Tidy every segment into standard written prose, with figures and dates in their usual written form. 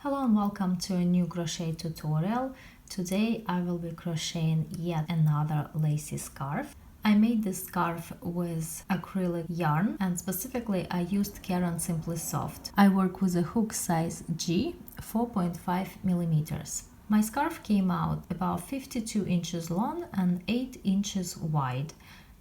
Hello and welcome to a new crochet tutorial. Today I will be crocheting yet another lacy scarf. I made this scarf with acrylic yarn and specifically I used Caron Simply Soft. I work with a hook size G, 4.5 millimeters. My scarf came out about 52 inches long and 8 inches wide.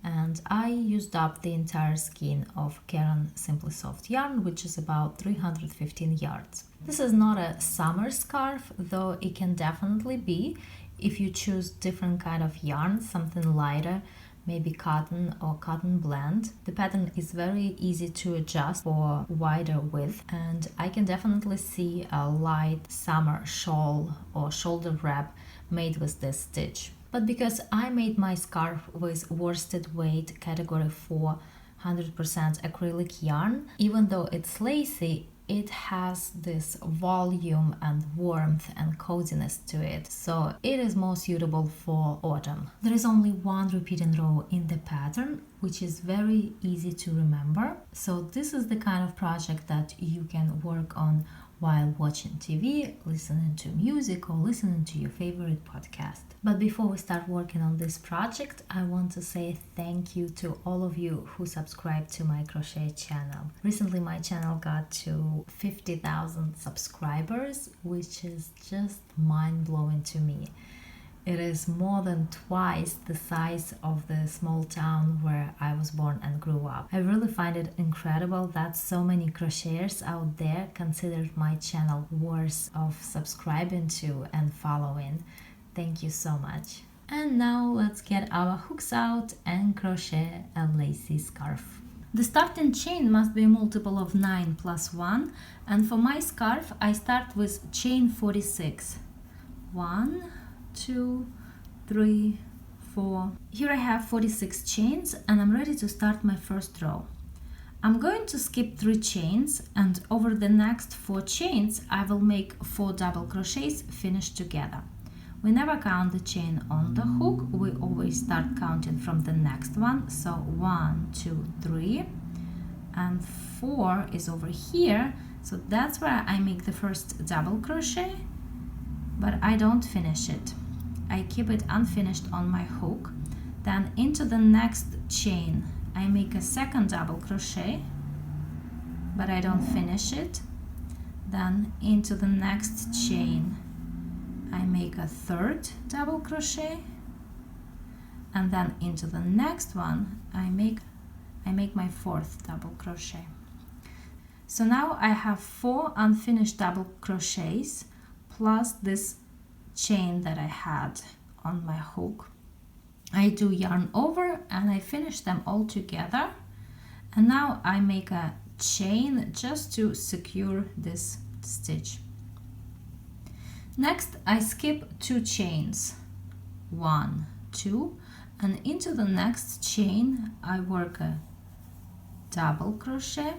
And I used up the entire skein of Caron Simply Soft yarn, which is about 315 yards. This is not a summer scarf, though it can definitely be if you choose different kind of yarn, something lighter, maybe cotton or cotton blend. The pattern is very easy to adjust for wider width, and I can definitely see a light summer shawl or shoulder wrap made with this stitch. But because I made my scarf with worsted weight category 4 100% acrylic yarn, even though it's lacy, it has this volume and warmth and coziness to it, so it is more suitable for autumn. There is only one repeating row in the pattern, which is very easy to remember. So this is the kind of project that you can work on while watching TV, listening to music, or listening to your favorite podcast. But before we start working on this project, I want to say thank you to all of you who subscribed to my crochet channel. Recently my channel got to 50,000 subscribers, which is just mind-blowing to me. It is more than twice the size of the small town where I was born and grew up. I really find it incredible that so many crocheters out there considered my channel worth of subscribing to and following. Thank you so much. And now let's get our hooks out and crochet a lacy scarf. The starting chain must be a multiple of 9 plus 1, and for my scarf I start with chain 46. 1, 2, 3, 4. Here I have 46 chains and I'm ready to start my first row. I'm going to skip 3 chains, and over the next 4 chains I will make 4 double crochets finished together. We never count the chain on the hook, we always start counting from the next one. So 1, 2, 3, and 4 is over here, so that's where I make the first double crochet, but I don't finish it. I keep it unfinished on my hook. Then into the next chain I make a second double crochet, but I don't finish it. Then into the next chain I make a third double crochet, and then into the next one I make my fourth double crochet. So now I have 4 unfinished double crochets plus this chain that I had on my hook. I do yarn over and I finish them all together, and now I make a chain just to secure this stitch. Next I skip 2 chains, 1, 2, and into the next chain I work a double crochet,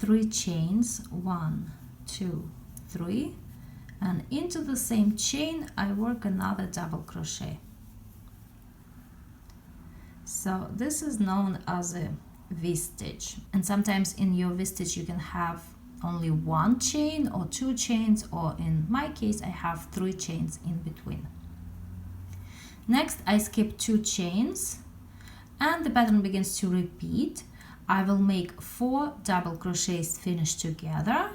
3 chains, 1, 2, 3, and into the same chain I work another double crochet. So this is known as a V-stitch, and sometimes in your V-stitch you can have only 1 chain or 2 chains, or in my case I have 3 chains in between. Next I skip 2 chains and the pattern begins to repeat. I will make 4 double crochets finished together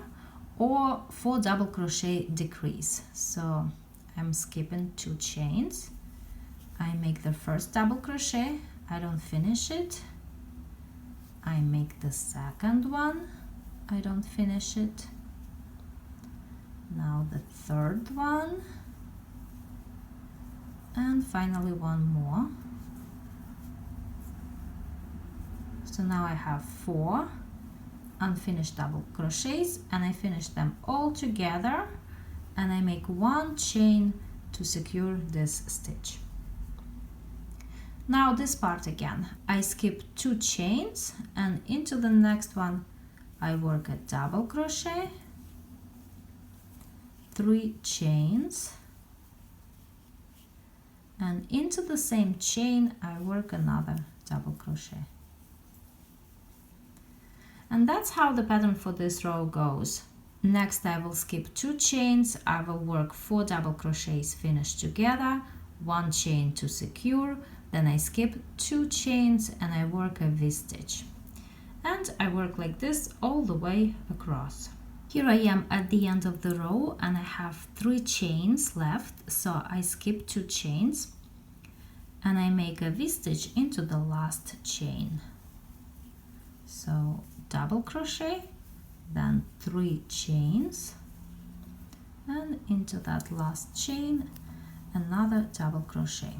or 4 double crochet decrease. So I'm skipping 2 chains. I make the first double crochet, I don't finish it. I make the second one, I don't finish it. Now the third one, and finally one more. So now I have 4 unfinished double crochets and I finish them all together, and I make 1 chain to secure this stitch. Now this part again, I skip 2 chains and into the next one I work a double crochet, 3 chains, and into the same chain I work another double crochet. And that's how the pattern for this row goes. Next I will skip 2 chains. I will work 4 double crochets finished together, 1 chain to secure, then I skip 2 chains and I work a V-stitch. And I work like this all the way across. Here I am at the end of the row and I have 3 chains left, so I skip 2 chains and I make a V-stitch into the last chain. So double crochet, then 3 chains, and into that last chain another double crochet.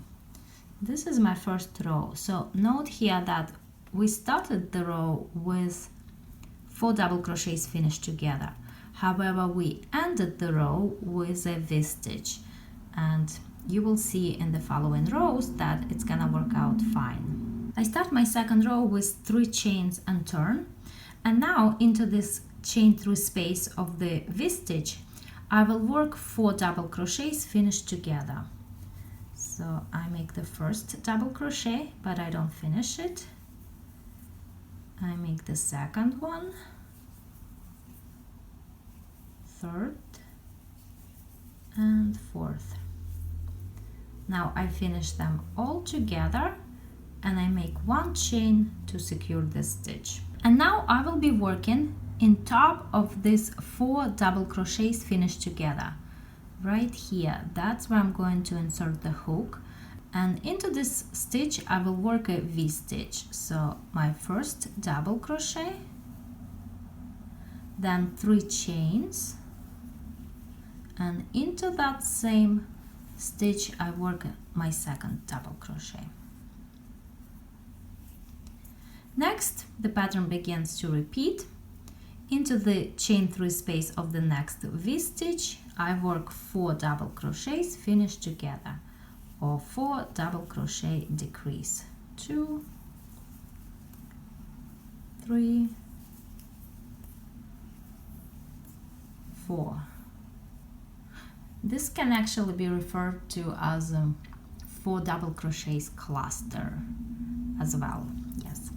This is my first row, so note here that we started the row with 4 double crochets finished together. However, we ended the row with a V-stitch, and you will see in the following rows that it's gonna work out fine. I start my second row with 3 chains and turn, and now into this chain 3 space of the V-stitch I will work 4 double crochets finished together. So I make the first double crochet, but I don't finish it. I make the second one, third and fourth. Now I finish them all together and I make 1 chain to secure this stitch. And now I will be working in top of these 4 double crochets finished together. Right here, that's where I'm going to insert the hook, and into this stitch I will work a V-stitch. So my first double crochet, then 3 chains, and into that same stitch I work my second double crochet. Next, the pattern begins to repeat. Into the chain 3 space of the next V-stitch, I work 4 double crochets finished together, or 4 double crochet decrease. 2, 3, 4. This can actually be referred to as 4 double crochets cluster as well. Yes.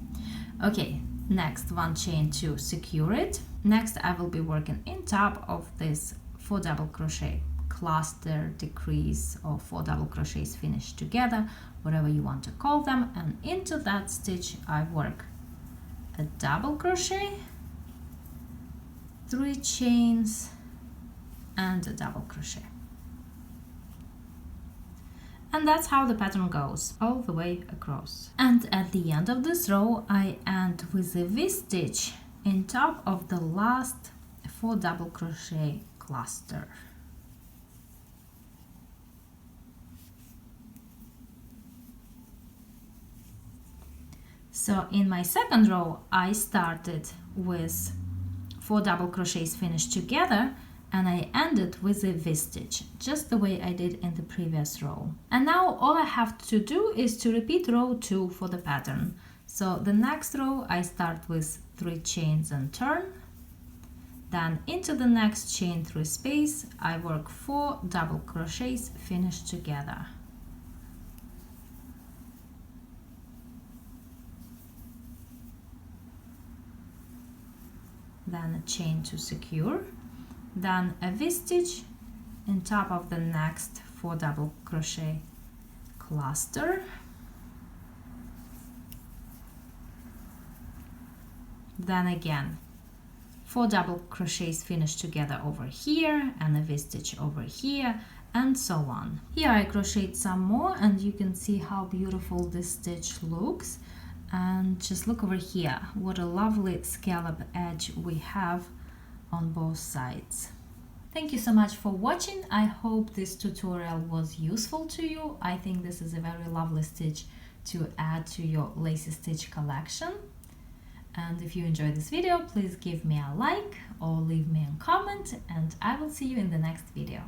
Okay. Next, 1 chain to secure it. Next, I will be working in top of this 4 double crochet cluster, decrease, or 4 double crochets finished together, whatever you want to call them, and into that stitch I work a double crochet, 3 chains, and a double crochet. And that's how the pattern goes all the way across. And at the end of this row I end with a V-stitch in top of the last 4 double crochet cluster. So in my second row I started with 4 double crochets finished together, and I ended with a V-stitch, just the way I did in the previous row. And now all I have to do is to repeat row 2 for the pattern. So the next row I start with 3 chains and turn, then into the next chain 3 space I work 4 double crochets finished together. Then a chain to secure, then a V-stitch in top of the next 4 double crochet cluster, then again 4 double crochets finished together over here and a V-stitch over here, and so on. Here I crocheted some more and you can see how beautiful this stitch looks. And just look over here, what a lovely scallop edge we have on both sides. Thank you so much for watching. I hope this tutorial was useful to you. I think this is a very lovely stitch to add to your Lacy stitch collection. And if you enjoyed this video, please give me a like or leave me a comment, and I will see you in the next video.